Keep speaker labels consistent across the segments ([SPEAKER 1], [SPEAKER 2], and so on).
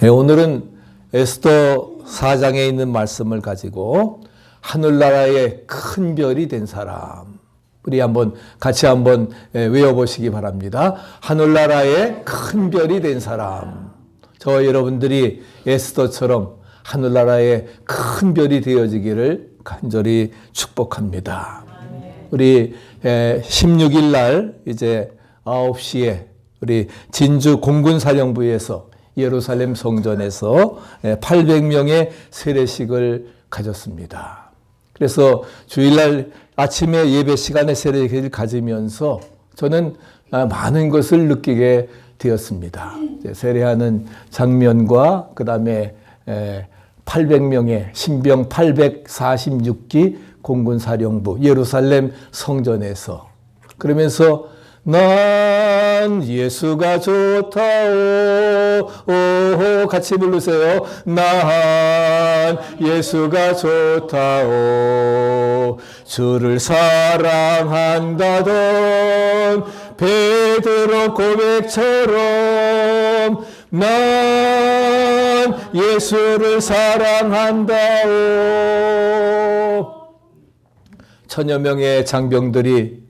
[SPEAKER 1] 오늘은 에스더 4장에 있는 말씀을 가지고 하늘나라의 큰 별이 된 사람, 우리 같이 한번 외워보시기 바랍니다. 하늘나라의 큰 별이 된 사람. 저와 여러분들이 에스더처럼 하늘나라의 큰 별이 되어지기를 간절히 축복합니다. 우리 16일 날 이제 9시에 우리 진주 공군사령부에서 예루살렘 성전에서 800명의 세례식을 가졌습니다. 그래서 주일날 아침에 예배 시간에 세례식을 가지면서 저는 많은 것을 느끼게 되었습니다. 세례하는 장면과 그 다음에 800명의 신병 846기 공군사령부 예루살렘 성전에서 그러면서 난 예수가 좋다오 같이 부르세요. 난 예수가 좋다오 주를 사랑한다던 베드로 고백처럼 난 예수를 사랑한다오. 천여 명의 장병들이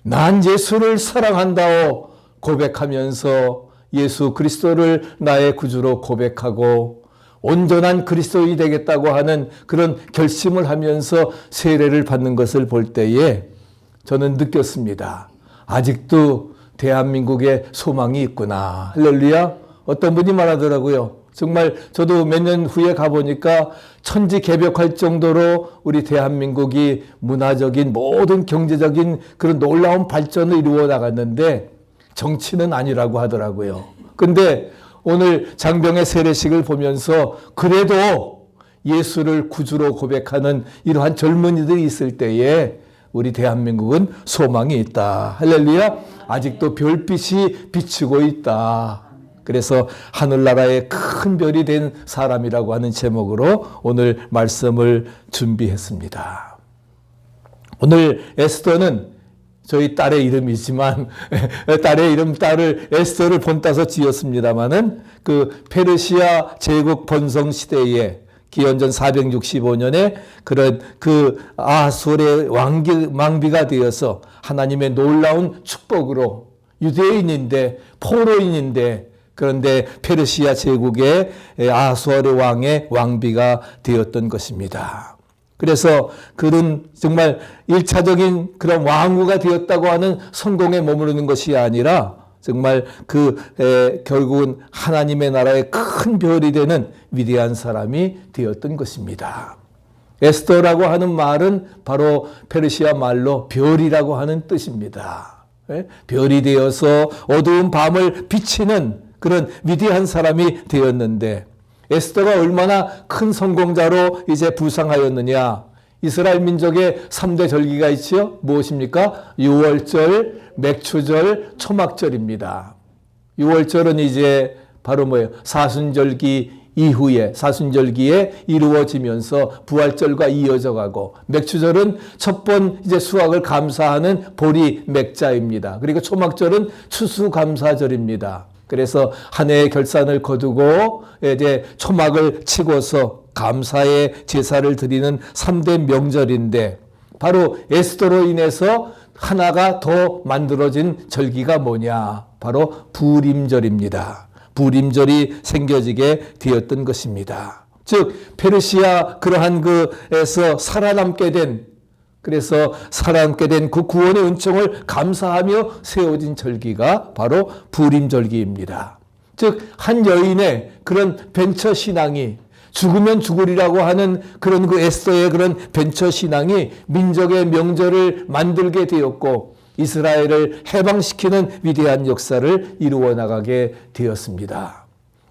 [SPEAKER 1] 난 예수를 사랑한다오 고백하면서 예수 그리스도를 나의 구주로 고백하고 온전한 그리스도인이 되겠다고 하는 그런 결심을 하면서 세례를 받는 것을 볼 때에 저는 느꼈습니다. 아직도 대한민국에 소망이 있구나. 할렐루야. 어떤 분이 말하더라고요. 정말 저도 몇 년 후에 가보니까 천지개벽할 정도로 우리 대한민국이 문화적인 모든 경제적인 그런 놀라운 발전을 이루어 나갔는데 정치는 아니라고 하더라고요. 근데 오늘 장병의 세례식을 보면서 그래도 예수를 구주로 고백하는 이러한 젊은이들이 있을 때에 우리 대한민국은 소망이 있다. 할렐루야. 아직도 별빛이 비추고 있다. 그래서 하늘나라의 큰 별이 된 사람이라고 하는 제목으로 오늘 말씀을 준비했습니다. 오늘 에스더는 저희 딸의 이름이지만 딸을 에스더를 본따서 지었습니다마는 그 페르시아 제국 번성 시대에 기원전 465년에 그런 그 아수르의 왕비가 되어서 하나님의 놀라운 축복으로 유대인인데 포로인인데 그런데 페르시아 제국의 아수르 왕의 왕비가 되었던 것입니다. 그래서 그는 정말 1차적인 그런 왕후가 되었다고 하는 성공에 머무르는 것이 아니라 정말 결국은 하나님의 나라의 큰 별이 되는 위대한 사람이 되었던 것입니다. 에스더라고 하는 말은 바로 페르시아 말로 별이라고 하는 뜻입니다. 별이 되어서 어두운 밤을 비치는 그런 위대한 사람이 되었는데 에스더가 얼마나 큰 성공자로 이제 부상하였느냐. 이스라엘 민족의 3대 절기가 있죠. 무엇입니까? 유월절, 맥추절, 초막절입니다. 유월절은 이제 바로 뭐예요? 사순절기 이후에 사순절기에 이루어지면서 부활절과 이어져 가고 맥추절은 첫 번 이제 수확을 감사하는 보리 맥자입니다. 그리고 초막절은 추수감사절입니다. 그래서 한 해의 결산을 거두고 이제 초막을 치고서 감사의 제사를 드리는 3대 명절인데 바로 에스더로 인해서 하나가 더 만들어진 절기가 뭐냐? 바로 부림절입니다. 부림절이 생겨지게 되었던 것입니다. 즉 페르시아 그러한 그에서 살아남게 된 그 구원의 은총을 감사하며 세워진 절기가 바로 부림절기입니다. 즉 한 여인의 그런 벤처 신앙이 죽으면 죽으리라고 하는 그런 그 에스더의 그런 벤처 신앙이 민족의 명절을 만들게 되었고 이스라엘을 해방시키는 위대한 역사를 이루어 나가게 되었습니다.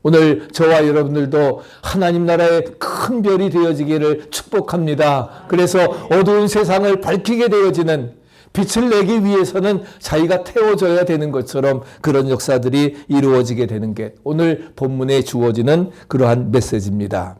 [SPEAKER 1] 오늘 저와 여러분들도 하나님 나라의 큰 별이 되어지기를 축복합니다. 그래서 어두운 세상을 밝히게 되어지는 빛을 내기 위해서는 자기가 태워져야 되는 것처럼 그런 역사들이 이루어지게 되는 게 오늘 본문에 주어지는 그러한 메시지입니다.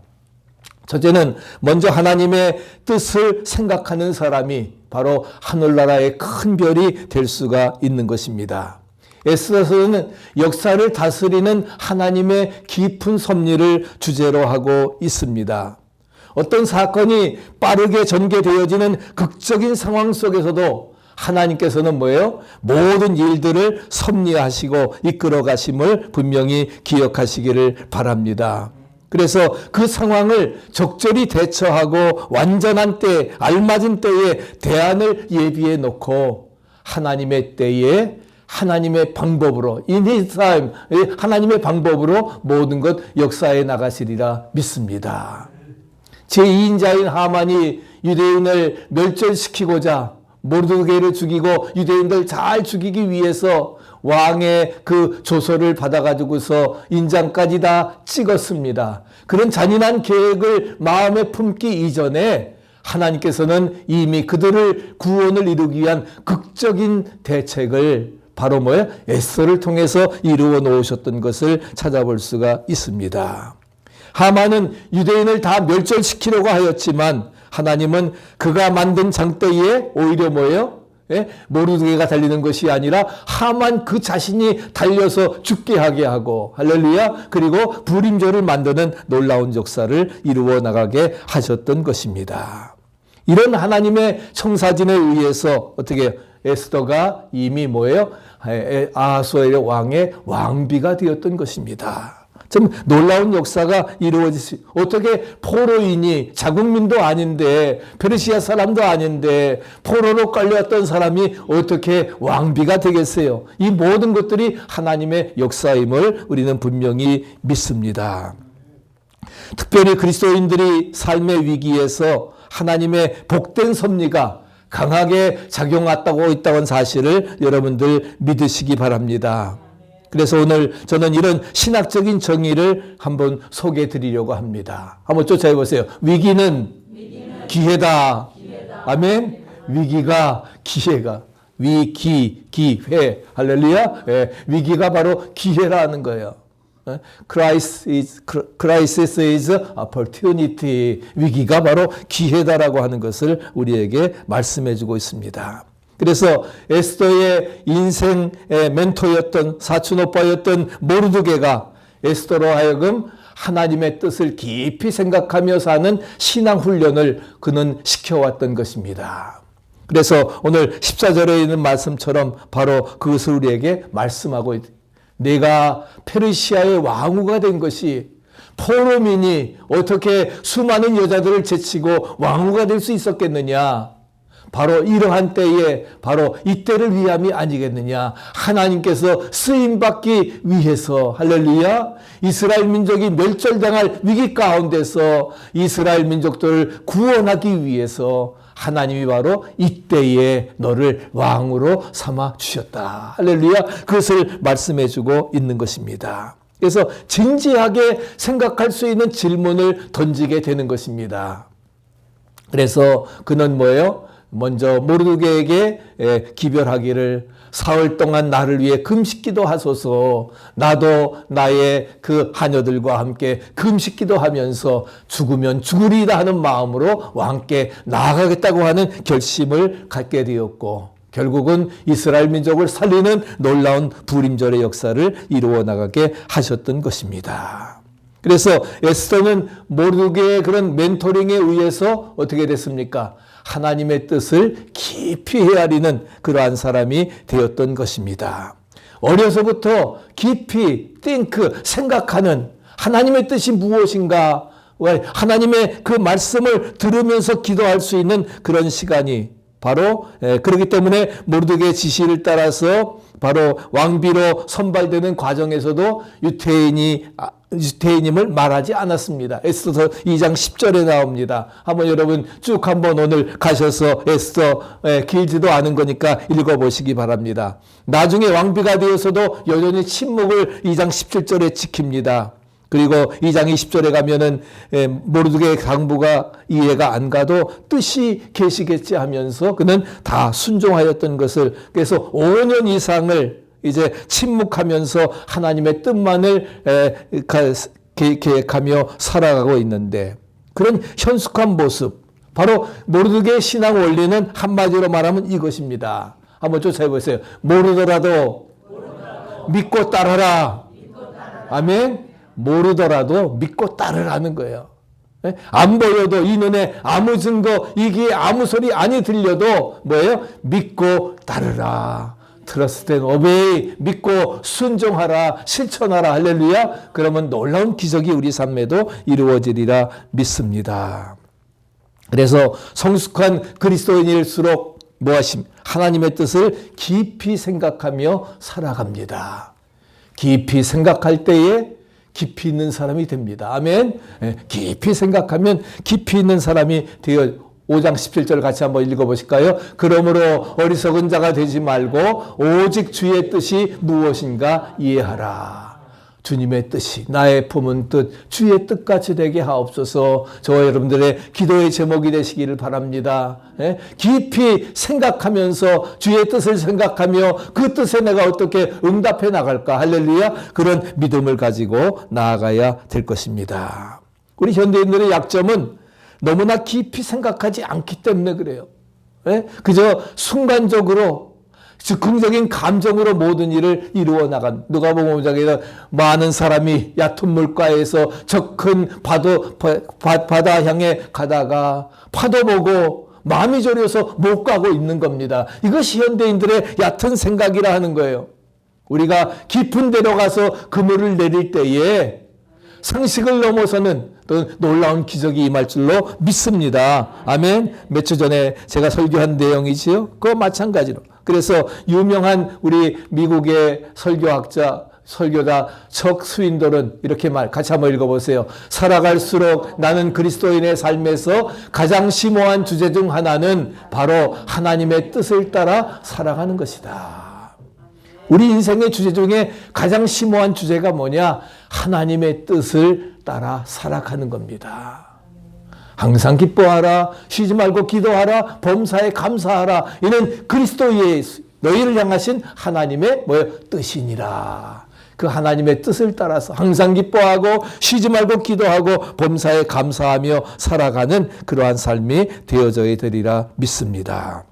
[SPEAKER 1] 첫째는 먼저 하나님의 뜻을 생각하는 사람이 바로 하늘나라의 큰 별이 될 수가 있는 것입니다. 에스더서는 역사를 다스리는 하나님의 깊은 섭리를 주제로 하고 있습니다. 어떤 사건이 빠르게 전개되어지는 극적인 상황 속에서도 하나님께서는 뭐예요? 모든 일들을 섭리하시고 이끌어 가심을 분명히 기억하시기를 바랍니다. 그래서 그 상황을 적절히 대처하고 완전한 때, 알맞은 때에 대안을 예비해 놓고 하나님의 때에 하나님의 방법으로 하나님의 방법으로 모든 것 역사에 나가시리라 믿습니다. 제2인자인 하만이 유대인을 멸절시키고자 모르드게를 죽이고 유대인들 잘 죽이기 위해서 왕의 그 조서를 받아가지고서 인장까지 다 찍었습니다. 그런 잔인한 계획을 마음에 품기 이전에 하나님께서는 이미 그들을 구원을 이루기 위한 극적인 대책을 바로 뭐예요? 에스더를 통해서 이루어 놓으셨던 것을 찾아볼 수가 있습니다. 하만은 유대인을 다 멸절시키려고 하였지만 하나님은 그가 만든 장대에 오히려 뭐예요? 모르드게가 달리는 것이 아니라 하만 그 자신이 달려서 죽게 하게 하고 할렐루야, 그리고 불임조를 만드는 놀라운 역사를 이루어 나가게 하셨던 것입니다. 이런 하나님의 청사진에 의해서 어떻게 에스더가 이미 뭐예요? 아하수에르 왕의 왕비가 되었던 것입니다. 참 놀라운 역사가 이루어지시. 어떻게 포로인이 자국민도 아닌데 페르시아 사람도 아닌데 포로로 끌려왔던 사람이 어떻게 왕비가 되겠어요? 이 모든 것들이 하나님의 역사임을 우리는 분명히 믿습니다. 특별히 그리스도인들이 삶의 위기에서 하나님의 복된 섭리가 강하게 작용하고 있다는 사실을 여러분들 믿으시기 바랍니다. 그래서 오늘 저는 이런 신학적인 정의를 한번 소개해 드리려고 합니다. 한번 쫓아해 보세요. 위기는 기회다. 아멘. 위기가 기회가. 기회. 할렐루야. 예, 위기가 바로 기회라는 거예요. Crisis is opportunity. 위기가 바로 기회다라고 하는 것을 우리에게 말씀해 주고 있습니다. 그래서 에스더의 인생의 멘토였던 사촌오빠였던 모르드게가 에스더로 하여금 하나님의 뜻을 깊이 생각하며 사는 신앙훈련을 그는 시켜왔던 것입니다. 그래서 오늘 14절에 있는 말씀처럼 바로 그것을 우리에게 말씀하고 있다. 내가 페르시아의 왕후가 된 것이 포로민이 어떻게 수많은 여자들을 제치고 왕후가 될 수 있었겠느냐. 바로 이러한 때에 바로 이때를 위함이 아니겠느냐. 하나님께서 쓰임받기 위해서 할렐루야. 이스라엘 민족이 멸절당할 위기 가운데서 이스라엘 민족들을 구원하기 위해서 하나님이 바로 이때에 너를 왕으로 삼아 주셨다. 할렐루야. 그것을 말씀해 주고 있는 것입니다. 그래서 진지하게 생각할 수 있는 질문을 던지게 되는 것입니다. 그래서 그는 뭐예요? 먼저 모르드게에게 기별하기를 사흘 동안 나를 위해 금식기도 하소서. 나도 나의 그 하녀들과 함께 금식기도 하면서 죽으면 죽으리다 하는 마음으로 왕께 나아가겠다고 하는 결심을 갖게 되었고 결국은 이스라엘 민족을 살리는 놀라운 불임절의 역사를 이루어 나가게 하셨던 것입니다. 그래서 에스더는 모르드게의 그런 멘토링에 의해서 어떻게 됐습니까? 하나님의 뜻을 깊이 헤아리는 그러한 사람이 되었던 것입니다. 어려서부터 깊이 생각하는 하나님의 뜻이 무엇인가, 하나님의 그 말씀을 들으면서 기도할 수 있는 그런 시간이 바로 그렇기 때문에 모르드게의 지시를 따라서 바로 왕비로 선발되는 과정에서도 유태인임을 말하지 않았습니다. 에스더 2장 10절에 나옵니다. 한번 여러분 쭉 한번 오늘 가셔서 에스더 길지도 않은 거니까 읽어보시기 바랍니다. 나중에 왕비가 되어서도 여전히 침묵을 2장 17절에 지킵니다. 그리고 2장 20절에 가면은 모르드게의 강부가 이해가 안 가도 뜻이 계시겠지 하면서 그는 다 순종하였던 것을, 그래서 5년 이상을 이제 침묵하면서 하나님의 뜻만을 계획하며 살아가고 있는데, 그런 현숙한 모습, 바로 모르드게의 신앙 원리는 한마디로 말하면 이것입니다. 한번 쫓아보세요. 모르더라도 믿고 따르라. 아멘. 모르더라도 믿고 따르라는 거예요. 안 보여도 이 눈에 아무 증거, 이게 아무 소리 아니 들려도 뭐예요? 믿고 따르라. Trust and obey. 믿고 순종하라. 실천하라. 할렐루야. 그러면 놀라운 기적이 우리 삶에도 이루어지리라 믿습니다. 그래서 성숙한 그리스도인일수록 무엇임? 하나님의 뜻을 깊이 생각하며 살아갑니다. 깊이 생각할 때에 깊이 있는 사람이 됩니다. 아멘. 깊이 생각하면 깊이 있는 사람이 되어 5장 17절 같이 한번 읽어보실까요? 그러므로 어리석은 자가 되지 말고 오직 주의 뜻이 무엇인가 이해하라. 주님의 뜻이 나의 품은 뜻 주의 뜻같이 되게 하옵소서. 저와 여러분들의 기도의 제목이 되시기를 바랍니다. 깊이 생각하면서 주의 뜻을 생각하며 그 뜻에 내가 어떻게 응답해 나갈까. 할렐루야. 그런 믿음을 가지고 나아가야 될 것입니다. 우리 현대인들의 약점은 너무나 깊이 생각하지 않기 때문에 그래요. 그저 순간적으로 즉흥적인 감정으로 모든 일을 이루어 나간. 누가복음 5장에는 많은 사람이 얕은 물가에서 저 큰 바다 향해 가다가 파도 보고 마음이 졸여서 못 가고 있는 겁니다. 이것이 현대인들의 얕은 생각이라 하는 거예요. 우리가 깊은 데로 가서 그물을 내릴 때에 상식을 넘어서는 또 놀라운 기적이 임할 줄로 믿습니다. 아멘. 몇 주 전에 제가 설교한 내용이지요. 그거 마찬가지로. 그래서 유명한 우리 미국의 설교자 척 스윈돌은 이렇게 같이 한번 읽어보세요. 살아갈수록 나는 그리스도인의 삶에서 가장 심오한 주제 중 하나는 바로 하나님의 뜻을 따라 살아가는 것이다. 우리 인생의 주제 중에 가장 심오한 주제가 뭐냐? 하나님의 뜻을 따라 살아가는 겁니다. 항상 기뻐하라. 쉬지 말고 기도하라. 범사에 감사하라. 이는 그리스도 예수 너희를 향하신 하나님의 뜻이니라. 그 하나님의 뜻을 따라서 항상 기뻐하고 쉬지 말고 기도하고 범사에 감사하며 살아가는 그러한 삶이 되어져야 되리라 믿습니다.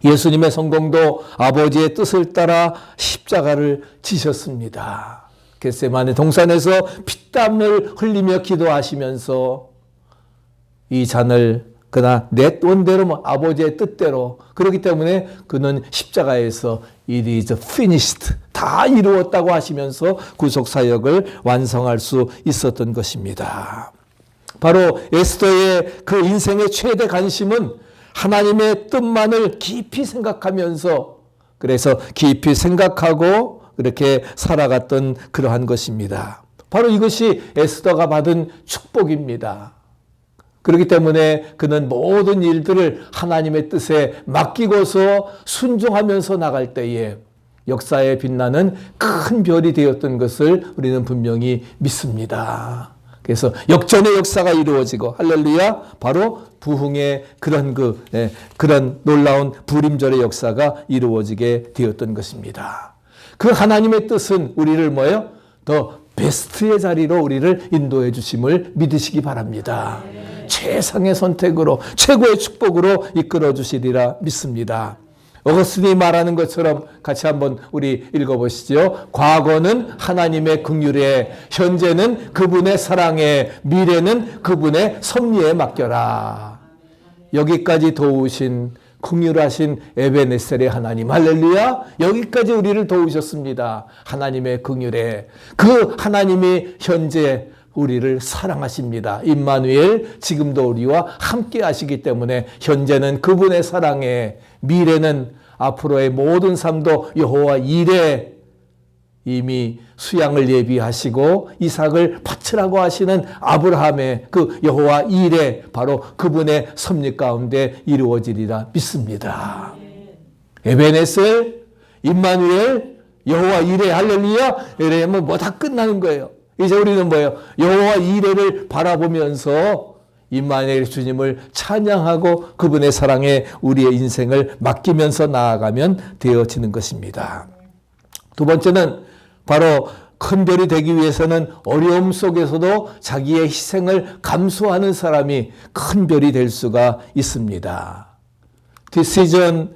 [SPEAKER 1] 예수님의 성공도 아버지의 뜻을 따라 십자가를 지셨습니다. 겟세마네 동산에서 피땀을 흘리며 기도하시면서 이 잔을 그러나 내 뜻대로 아버지의 뜻대로 그렇기 때문에 그는 십자가에서 It is finished 다 이루었다고 하시면서 구속사역을 완성할 수 있었던 것입니다. 바로 에스더의 그 인생의 최대 관심은 하나님의 뜻만을 깊이 생각하면서 그래서 깊이 생각하고 그렇게 살아갔던 그러한 것입니다. 바로 이것이 에스더가 받은 축복입니다. 그렇기 때문에 그는 모든 일들을 하나님의 뜻에 맡기고서 순종하면서 나갈 때에 역사에 빛나는 큰 별이 되었던 것을 우리는 분명히 믿습니다. 그래서 역전의 역사가 이루어지고 할렐루야 바로 부흥의 그런 놀라운 부림절의 역사가 이루어지게 되었던 것입니다. 그 하나님의 뜻은 우리를 더 베스트의 자리로 우리를 인도해 주심을 믿으시기 바랍니다. 최상의 선택으로 최고의 축복으로 이끌어 주시리라 믿습니다. 어거스틴이 말하는 것처럼 같이 한번 우리 읽어보시죠. 과거는 하나님의 긍휼에, 현재는 그분의 사랑에, 미래는 그분의 섭리에 맡겨라. 여기까지 도우신 긍휼하신 에베네셀의 하나님 할렐루야. 여기까지 우리를 도우셨습니다. 하나님의 긍휼에 그 하나님이 현재 우리를 사랑하십니다. 임마누엘 지금도 우리와 함께 하시기 때문에 현재는 그분의 사랑에 미래는 앞으로의 모든 삶도 여호와 일에 이미 수양을 예비하시고 이삭을 바치라고 하시는 아브라함의 그 여호와 일에 바로 그분의 섭리 가운데 이루어지리라 믿습니다. 에베네셀, 임마누엘, 여호와 일에 할렐루야 이러면 다 끝나는 거예요. 이제 우리는 여호와 이레를 바라보면서 임마누엘 주님을 찬양하고 그분의 사랑에 우리의 인생을 맡기면서 나아가면 되어지는 것입니다. 두 번째는 바로 큰 별이 되기 위해서는 어려움 속에서도 자기의 희생을 감수하는 사람이 큰 별이 될 수가 있습니다. 디시전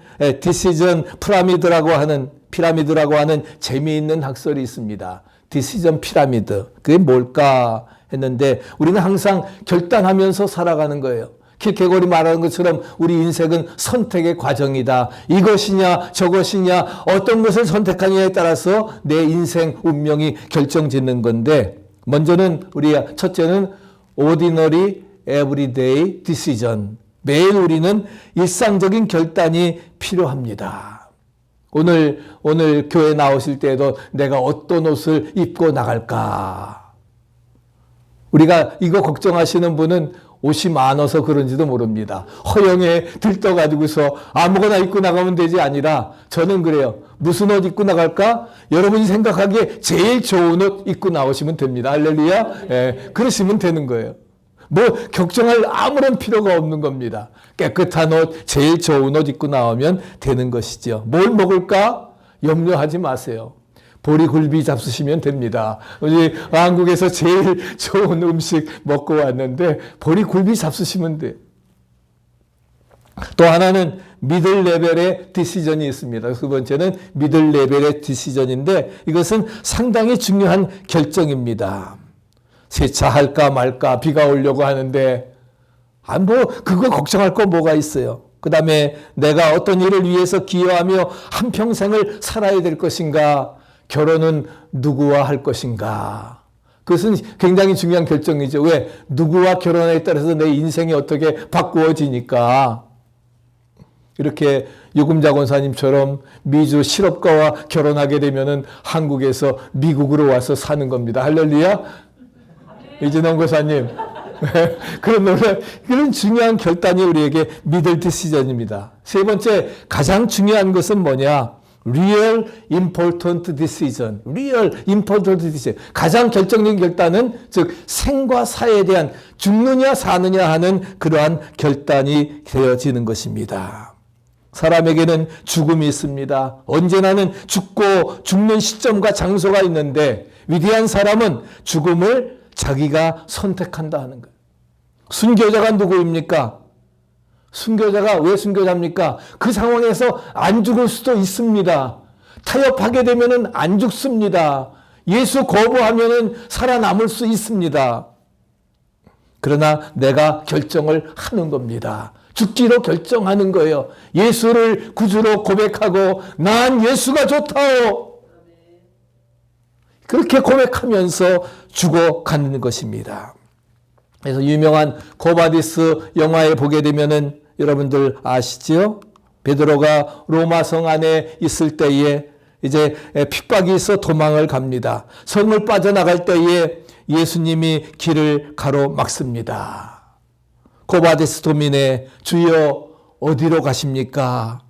[SPEAKER 1] 피라미드라고 하는 피라미드라고 하는 재미있는 학설이 있습니다. 디시전 피라미드. 그게 뭘까 했는데 우리는 항상 결단하면서 살아가는 거예요. 킬케고리 말하는 것처럼 우리 인생은 선택의 과정이다. 이것이냐 저것이냐 어떤 것을 선택하느냐에 따라서 내 인생 운명이 결정짓는 건데 먼저는 첫째는 ordinary everyday decision. 매일 우리는 일상적인 결단이 필요합니다. 오늘 교회 나오실 때에도 내가 어떤 옷을 입고 나갈까? 우리가 이거 걱정하시는 분은 옷이 많아서 그런지도 모릅니다. 허영에 들떠가지고서 아무거나 입고 나가면 되지 아니라 저는 그래요. 무슨 옷 입고 나갈까? 여러분이 생각하기에 제일 좋은 옷 입고 나오시면 됩니다. 할렐루야. 예, 그러시면 되는 거예요. 뭐 걱정할 아무런 필요가 없는 겁니다. 깨끗한 옷, 제일 좋은 옷 입고 나오면 되는 것이죠. 뭘 먹을까? 염려하지 마세요. 보리굴비 잡수시면 됩니다. 우리 한국에서 제일 좋은 음식 먹고 왔는데 보리굴비 잡수시면 돼요. 또 하나는 미들 레벨의 디시전이 있습니다. 두 번째는 미들 레벨의 디시전인데 이것은 상당히 중요한 결정입니다. 세차할까 말까 비가 오려고 하는데 그거 걱정할 거 뭐가 있어요. 그 다음에 내가 어떤 일을 위해서 기여하며 한평생을 살아야 될 것인가, 결혼은 누구와 할 것인가. 그것은 굉장히 중요한 결정이죠. 왜? 누구와 결혼에 따라서 내 인생이 어떻게 바꾸어지니까. 이렇게 유금자 권사님처럼 미주 실업가와 결혼하게 되면은 한국에서 미국으로 와서 사는 겁니다. 할렐루야. 이진원 권사님. 그런 중요한 결단이 우리에게 미들 디시전입니다. 세 번째, 가장 중요한 것은 뭐냐? Real important decision. Real important decision. 가장 결정적인 결단은 즉 생과 사에 대한 죽느냐 사느냐 하는 그러한 결단이 되어지는 것입니다. 사람에게는 죽음이 있습니다. 언제나는 죽고 죽는 시점과 장소가 있는데 위대한 사람은 죽음을 자기가 선택한다 하는 거예요. 순교자가 누구입니까? 순교자가 왜 순교자입니까? 그 상황에서 안 죽을 수도 있습니다. 타협하게 되면은 안 죽습니다. 예수 거부하면은 살아남을 수 있습니다. 그러나 내가 결정을 하는 겁니다. 죽기로 결정하는 거예요. 예수를 구주로 고백하고 난 예수가 좋다오. 그렇게 고백하면서 죽어가는 것입니다. 그래서 유명한 고바디스 영화에 보게 되면은 여러분들 아시죠? 베드로가 로마 성 안에 있을 때에 이제 핍박이 있어 도망을 갑니다. 성을 빠져나갈 때에 예수님이 길을 가로막습니다. 고바디스 도민의 주여 어디로 가십니까?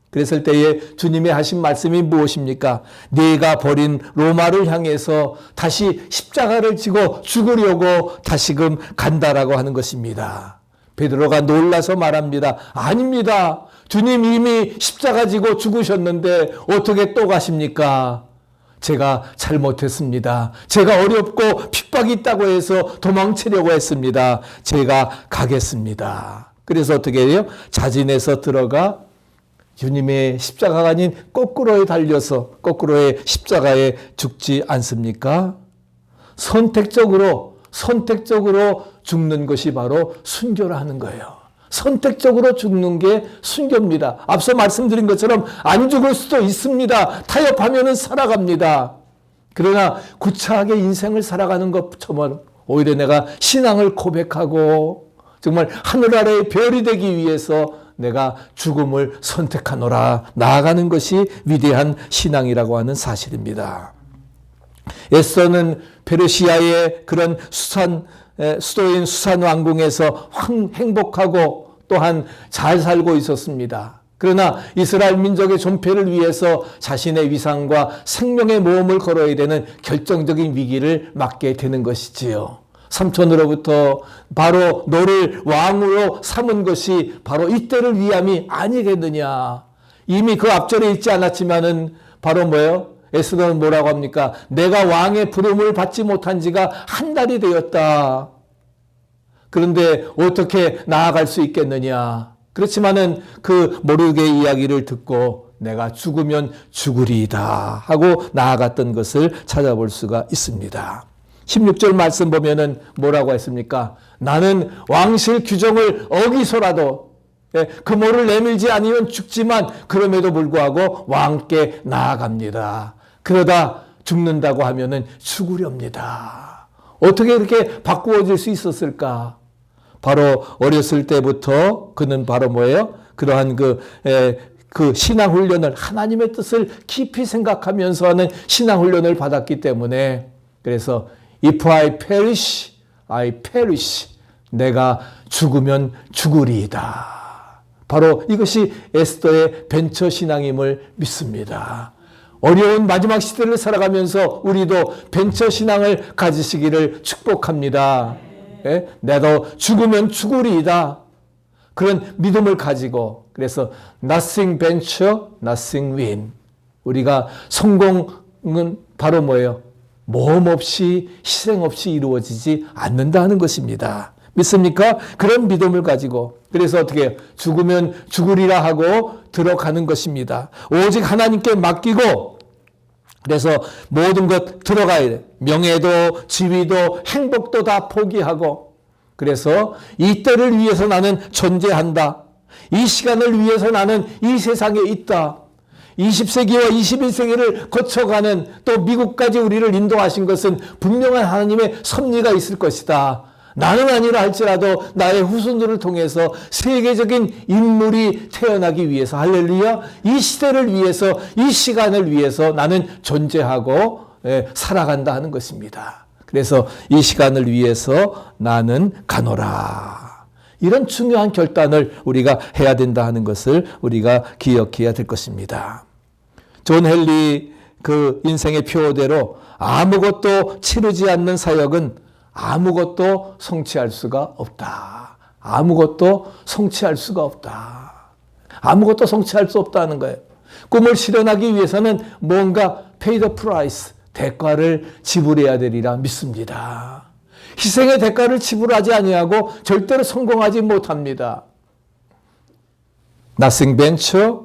[SPEAKER 1] 그랬을 때에 주님이 하신 말씀이 무엇입니까? 네가 버린 로마를 향해서 다시 십자가를 지고 죽으려고 다시금 간다라고 하는 것입니다. 베드로가 놀라서 말합니다. 아닙니다. 주님 이미 십자가 지고 죽으셨는데 어떻게 또 가십니까? 제가 잘못했습니다. 제가 어렵고 핍박이 있다고 해서 도망치려고 했습니다. 제가 가겠습니다. 그래서 어떻게 해요? 자진해서 들어가 주님의 십자가가 아닌 거꾸로에 달려서 거꾸로의 십자가에 죽지 않습니까? 선택적으로 죽는 것이 바로 순교라는 거예요. 선택적으로 죽는 게 순교입니다. 앞서 말씀드린 것처럼 안 죽을 수도 있습니다. 타협하면은 살아갑니다. 그러나 구차하게 인생을 살아가는 것처럼 오히려 내가 신앙을 고백하고 정말 하늘 아래의 별이 되기 위해서 내가 죽음을 선택하노라 나아가는 것이 위대한 신앙이라고 하는 사실입니다. 에스더는 페르시아의 그런 수도인 수산 왕궁에서 행복하고 또한 잘 살고 있었습니다. 그러나 이스라엘 민족의 존폐를 위해서 자신의 위상과 생명의 모험을 걸어야 되는 결정적인 위기를 맞게 되는 것이지요. 삼촌으로부터 바로 너를 왕으로 삼은 것이 바로 이때를 위함이 아니겠느냐. 이미 그 앞절에 있지 않았지만은 바로 뭐예요? 에스더는 뭐라고 합니까? 내가 왕의 부름을 받지 못한 지가 한 달이 되었다. 그런데 어떻게 나아갈 수 있겠느냐. 그렇지만은 그 모르게의 이야기를 듣고 내가 죽으면 죽으리이다 하고 나아갔던 것을 찾아볼 수가 있습니다. 16절 말씀 보면은 뭐라고 했습니까? 나는 왕실 규정을 어기서라도 금호를 내밀지 않으면 죽지만 그럼에도 불구하고 왕께 나아갑니다. 그러다 죽는다고 하면은 죽으렵니다. 어떻게 이렇게 바꾸어질 수 있었을까? 바로 어렸을 때부터 그는 바로 뭐예요? 그러한 그 신앙 훈련을, 하나님의 뜻을 깊이 생각하면서 하는 신앙 훈련을 받았기 때문에, 그래서 If I perish, I perish. 내가 죽으면 죽으리이다. 바로 이것이 에스더의 벤처 신앙임을 믿습니다. 어려운 마지막 시대를 살아가면서 우리도 벤처 신앙을 가지시기를 축복합니다. 나도 죽으면 죽으리이다. 그런 믿음을 가지고, 그래서 nothing venture, nothing win. 우리가 성공은 바로 뭐예요? 모험 없이, 희생 없이 이루어지지 않는다는 것입니다. 믿습니까? 그런 믿음을 가지고, 그래서 어떻게 해요? 죽으면 죽으리라 하고 들어가는 것입니다. 오직 하나님께 맡기고, 그래서 모든 것 들어가야 돼. 명예도, 지위도, 행복도 다 포기하고, 그래서 이 때를 위해서 나는 존재한다. 이 시간을 위해서 나는 이 세상에 있다. 20세기와 21세기를 거쳐가는, 또 미국까지 우리를 인도하신 것은 분명한 하나님의 섭리가 있을 것이다. 나는 아니라 할지라도 나의 후손들을 통해서 세계적인 인물이 태어나기 위해서, 할렐루야, 이 시대를 위해서, 이 시간을 위해서 나는 존재하고 살아간다 하는 것입니다. 그래서 이 시간을 위해서 나는 가노라. 이런 중요한 결단을 우리가 해야 된다 하는 것을 우리가 기억해야 될 것입니다. 존 헨리 그 인생의 표어대로 아무것도 치르지 않는 사역은 아무것도 성취할 수가 없다. 아무것도 성취할 수가 없다. 아무것도 성취할 수 없다는 거예요. 꿈을 실현하기 위해서는 뭔가 pay the price, 대가를 지불해야 되리라 믿습니다. 희생의 대가를 지불하지 아니하고 절대로 성공하지 못합니다. Nothing venture,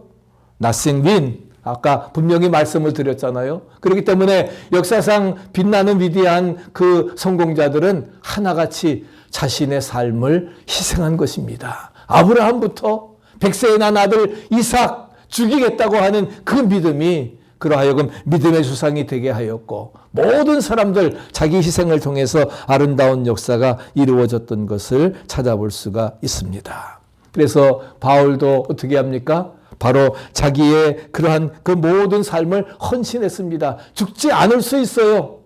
[SPEAKER 1] nothing win. 아까 분명히 말씀을 드렸잖아요. 그렇기 때문에 역사상 빛나는 위대한 그 성공자들은 하나같이 자신의 삶을 희생한 것입니다. 아브라함부터 100세에 난 아들 이삭 죽이겠다고 하는 그 믿음이 그러하여금 믿음의 수상이 되게 하였고, 모든 사람들 자기 희생을 통해서 아름다운 역사가 이루어졌던 것을 찾아볼 수가 있습니다. 그래서 바울도 어떻게 합니까? 바로 자기의 그러한 그 모든 삶을 헌신했습니다. 죽지 않을 수 있어요.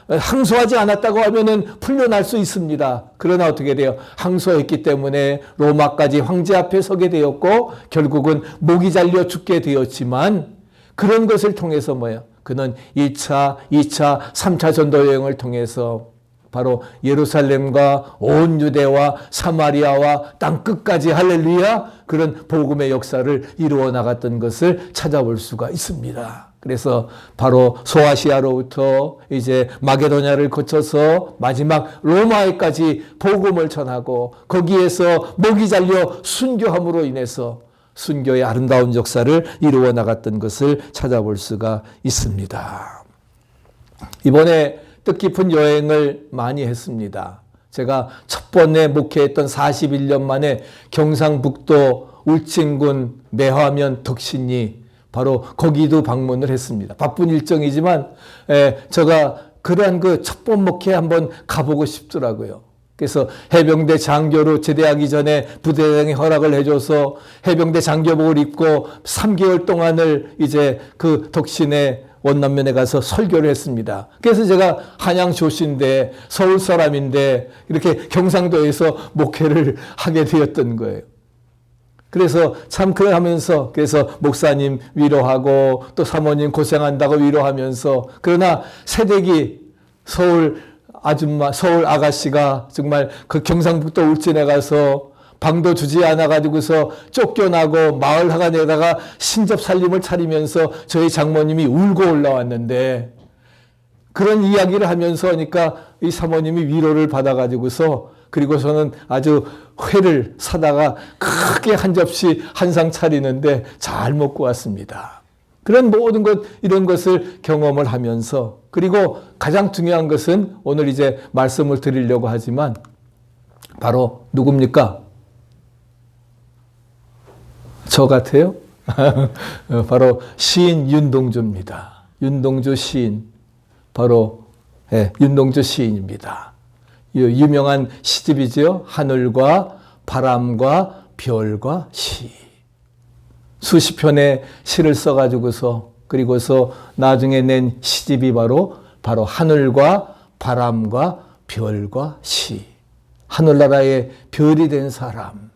[SPEAKER 1] 항소하지 않았다고 하면은 풀려날 수 있습니다. 그러나 어떻게 돼요? 항소했기 때문에 로마까지 황제 앞에 서게 되었고, 결국은 목이 잘려 죽게 되었지만, 그런 것을 통해서 뭐예요? 그는 1차, 2차, 3차 전도 여행을 통해서 바로 예루살렘과 온 유대와 사마리아와 땅 끝까지, 할렐루야, 그런 복음의 역사를 이루어 나갔던 것을 찾아볼 수가 있습니다. 그래서 바로 소아시아로부터 이제 마게도냐를 거쳐서 마지막 로마에까지 복음을 전하고, 거기에서 목이 잘려 순교함으로 인해서 순교의 아름다운 역사를 이루어 나갔던 것을 찾아볼 수가 있습니다. 이번에 뜻깊은 여행을 많이 했습니다. 제가 첫 번에 목회했던 41년 만에 경상북도 울진군 매화면 덕신리, 바로 거기도 방문을 했습니다. 바쁜 일정이지만 제가 그러한 그 첫 번 목회 한번 가보고 싶더라고요. 그래서 해병대 장교로 제대하기 전에 부대장이 허락을 해줘서 해병대 장교복을 입고 3개월 동안을 이제 그 덕신의 원남면에 가서 설교를 했습니다. 그래서 제가 한양 조씨인데, 서울 사람인데 이렇게 경상도에서 목회를 하게 되었던 거예요. 그래서 참 그걸 하면서, 그래서 목사님 위로하고 또 사모님 고생한다고 위로하면서, 그러나 새댁이 서울 아가씨가 정말 그 경상북도 울진에 가서 방도 주지 않아 가지고서 쫓겨나고 마을 하간에다가 신접 살림을 차리면서 저희 장모님이 울고 올라왔는데, 그런 이야기를 하면서 하니까 이 사모님이 위로를 받아가지고서 그리고서는 아주 회를 사다가 크게 한 접시 한 상 차리는데 잘 먹고 왔습니다. 그런 모든 것, 이런 것을 경험을 하면서, 그리고 가장 중요한 것은 오늘 이제 말씀을 드리려고 하지만 바로 누굽니까? 저 같아요? 바로 시인 윤동주입니다. 윤동주 시인. 바로 윤동주 시인입니다. 유명한 시집이죠. 하늘과 바람과 별과 시. 수십 편의 시를 써가지고서 그리고서 나중에 낸 시집이 바로 하늘과 바람과 별과 시. 하늘나라의 별이 된 사람.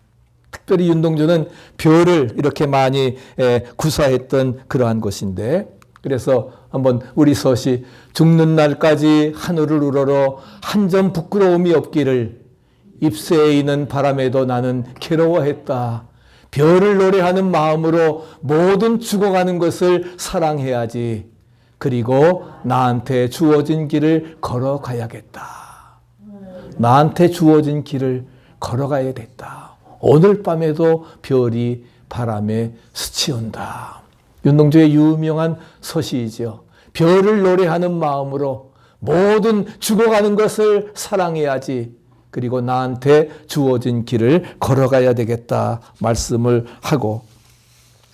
[SPEAKER 1] 특별히 윤동주는 별을 이렇게 많이 구사했던 그러한 것인데, 그래서 한번 우리 서시 죽는 날까지 하늘을 우러러 한 점 부끄러움이 없기를 잎새에 있는 바람에도 나는 괴로워했다. 별을 노래하는 마음으로 모든 죽어가는 것을 사랑해야지. 그리고 나한테 주어진 길을 걸어가야겠다. 나한테 주어진 길을 걸어가야 됐다. 오늘 밤에도 별이 바람에 스치온다. 윤동주의 유명한 서시이죠. 별을 노래하는 마음으로 모든 죽어가는 것을 사랑해야지. 그리고 나한테 주어진 길을 걸어가야 되겠다 말씀을 하고,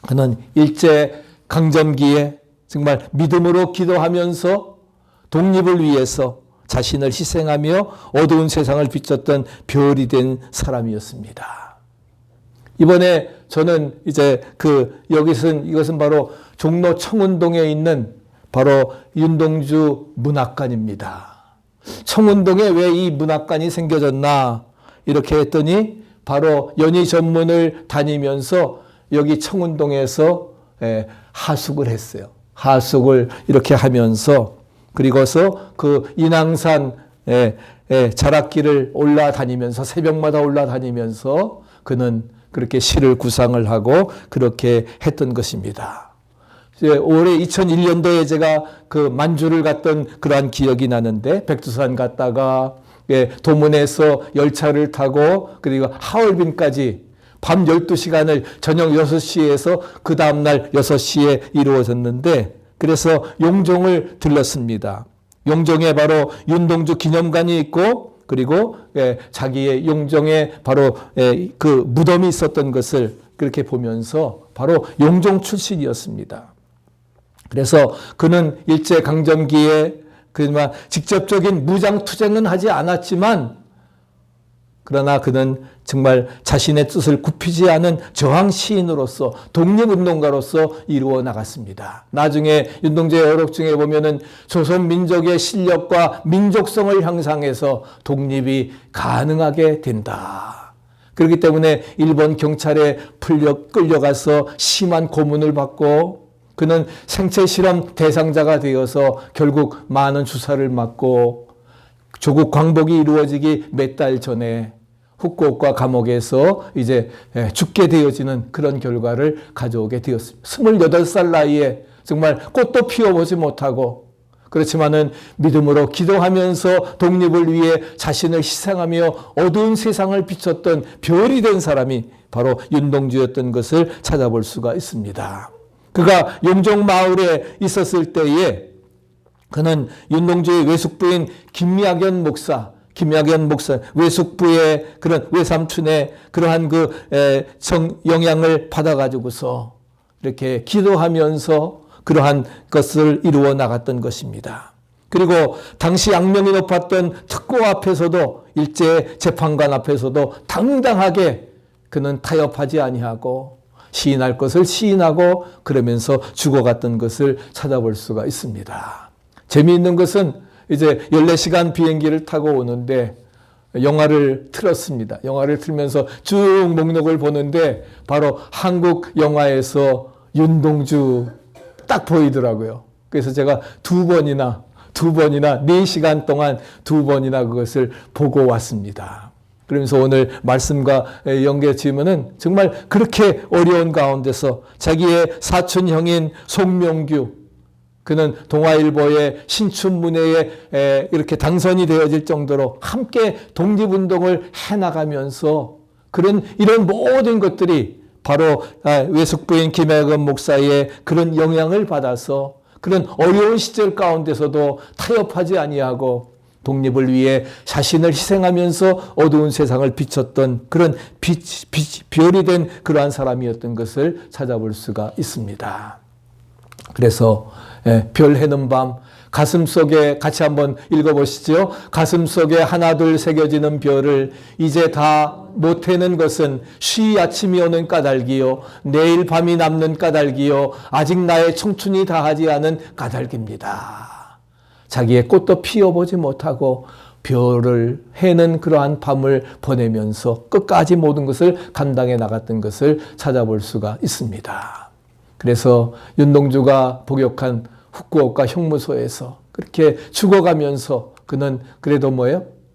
[SPEAKER 1] 그는 일제 강점기에 정말 믿음으로 기도하면서 독립을 위해서 자신을 희생하며 어두운 세상을 비췄던 별이 된 사람이었습니다. 이번에 저는 이제 이것은 바로 종로 청운동에 있는 바로 윤동주 문학관입니다. 청운동에 왜 이 문학관이 생겨졌나 이렇게 했더니 바로 연희 전문을 다니면서 여기 청운동에서 하숙을 했어요. 하숙을 이렇게 하면서 그리고서 그 인왕산 자락길을 올라다니면서 새벽마다 올라다니면서 그는 그렇게 시를 구상을 하고 그렇게 했던 것입니다. 올해 2001년도에 제가 그 만주를 갔던 그러한 기억이 나는데, 백두산 갔다가 도문에서 열차를 타고 그리고 하얼빈까지 밤 12시간을 저녁 6시에서 그 다음날 6시에 이루어졌는데, 그래서 용종을 들렀습니다. 용종에 바로 윤동주 기념관이 있고 그리고 자기의 용종에 바로 그 무덤이 있었던 것을 그렇게 보면서 바로 용종 출신이었습니다. 그래서 그는 일제 강점기에 그나마 직접적인 무장 투쟁은 하지 않았지만, 그러나 그는 정말 자신의 뜻을 굽히지 않은 저항 시인으로서 독립운동가로서 이루어 나갔습니다. 나중에 윤동주의 어록 중에 보면은 조선 민족의 실력과 민족성을 향상해서 독립이 가능하게 된다. 그렇기 때문에 일본 경찰에 끌려가서 심한 고문을 받고, 그는 생체 실험 대상자가 되어서 결국 많은 주사를 맞고 조국 광복이 이루어지기 몇 달 전에 후쿠오카 감옥에서 이제 죽게 되어지는 그런 결과를 가져오게 되었습니다. 28살 나이에 정말 꽃도 피워보지 못하고, 그렇지만은 믿음으로 기도하면서 독립을 위해 자신을 희생하며 어두운 세상을 비췄던 별이 된 사람이 바로 윤동주였던 것을 찾아볼 수가 있습니다. 그가 용종 마을에 있었을 때에 그는 윤동주의 외숙부인 김약연 목사 외숙부의 그런 외삼촌의 그러한 영향을 받아가지고서 이렇게 기도하면서 그러한 것을 이루어 나갔던 것입니다. 그리고 당시 악명이 높았던 특고 앞에서도, 일제 재판관 앞에서도 당당하게 그는 타협하지 아니하고 시인할 것을 시인하고 그러면서 죽어갔던 것을 찾아볼 수가 있습니다. 재미있는 것은 이제 14시간 비행기를 타고 오는데 영화를 틀었습니다. 영화를 틀면서 쭉 목록을 보는데 바로 한국 영화에서 윤동주 딱 보이더라고요. 그래서 제가 두 번이나 4시간 동안 2번이나 그것을 보고 왔습니다. 그러면서 오늘 말씀과 연계 지으면은 정말 그렇게 어려운 가운데서 자기의 사촌형인 송명규, 그는 동아일보의 신춘문예에 이렇게 당선이 되어질 정도로 함께 독립운동을 해나가면서 이런 모든 것들이 바로 외숙부인 김혜건 목사의 그런 영향을 받아서 그런 어려운 시절 가운데서도 타협하지 아니하고 독립을 위해 자신을 희생하면서 어두운 세상을 비췄던 그런 별이 된 그러한 사람이었던 것을 찾아볼 수가 있습니다. 그래서 별 해는 밤 가슴속에 같이 한번 읽어보시죠. 가슴속에 하나둘 새겨지는 별을 이제 다 못해는 것은 쉬 아침이 오는 까닭이요 내일 밤이 남는 까닭이요 아직 나의 청춘이 다하지 않은 까닭입니다. 자기의 꽃도 피워보지 못하고 별을 해는 그러한 밤을 보내면서 끝까지 모든 것을 감당해 나갔던 것을 찾아볼 수가 있습니다. 그래서 윤동주가 복역한 후쿠오카 형무소에서 그렇게 죽어가면서 그는 그래도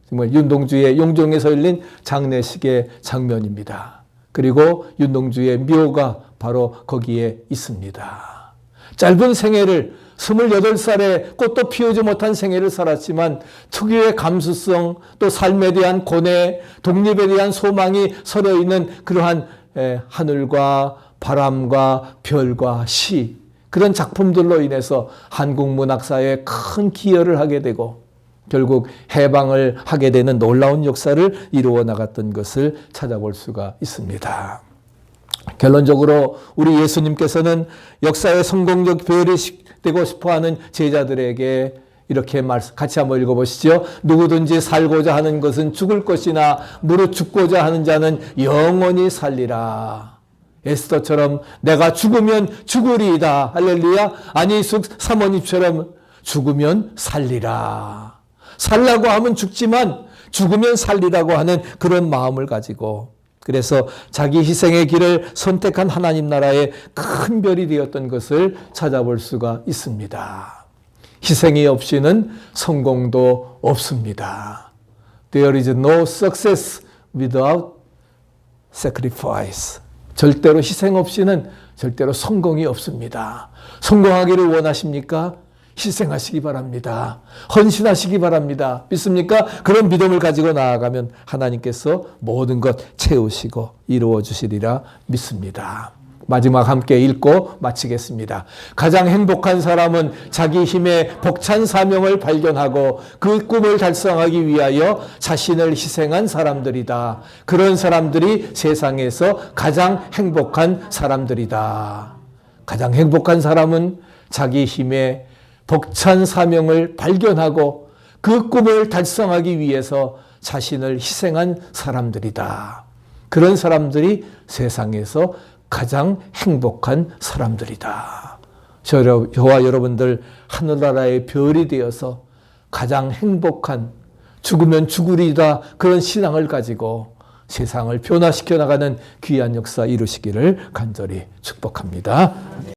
[SPEAKER 1] 정말 윤동주의 용종에서 열린 장례식의 장면입니다. 그리고 윤동주의 묘가 바로 거기에 있습니다. 짧은 생애를 28살에 꽃도 피우지 못한 생애를 살았지만 특유의 감수성 또 삶에 대한 고뇌, 독립에 대한 소망이 서려 있는 그러한 하늘과 바람과 별과 시 그런 작품들로 인해서 한국 문학사에 큰 기여를 하게 되고 결국 해방을 하게 되는 놀라운 역사를 이루어 나갔던 것을 찾아볼 수가 있습니다. 결론적으로 우리 예수님께서는 역사의 성공적 별이 되고 싶어하는 제자들에게 이렇게 같이 한번 읽어보시죠. 누구든지 살고자 하는 것은 죽을 것이나 무릇 죽고자 하는 자는 영원히 살리라. 에스더처럼 내가 죽으면 죽으리이다. 할렐루야. 안희숙 사모님처럼 죽으면 살리라. 살라고 하면 죽지만 죽으면 살리라고 하는 그런 마음을 가지고 그래서 자기 희생의 길을 선택한 하나님 나라의 큰 별이 되었던 것을 찾아볼 수가 있습니다. 희생이 없이는 성공도 없습니다. There is no success without sacrifice. 절대로 희생 없이는 절대로 성공이 없습니다. 성공하기를 원하십니까? 희생하시기 바랍니다. 헌신하시기 바랍니다. 믿습니까? 그런 믿음을 가지고 나아가면 하나님께서 모든 것 채우시고 이루어 주시리라 믿습니다. 마지막 함께 읽고 마치겠습니다. 가장 행복한 사람은 자기 힘의 벅찬 사명을 발견하고 그 꿈을 달성하기 위하여 자신을 희생한 사람들이다. 그런 사람들이 세상에서 가장 행복한 사람들이다. 가장 행복한 사람은 자기 힘의 벅찬 사명을 발견하고 그 꿈을 달성하기 위해서 자신을 희생한 사람들이다. 그런 사람들이 세상에서 가장 행복한 사람들이다. 저와 여러분들 하늘나라의 별이 되어서 가장 행복한 죽으면 죽으리다 그런 신앙을 가지고 세상을 변화시켜 나가는 귀한 역사 이루시기를 간절히 축복합니다.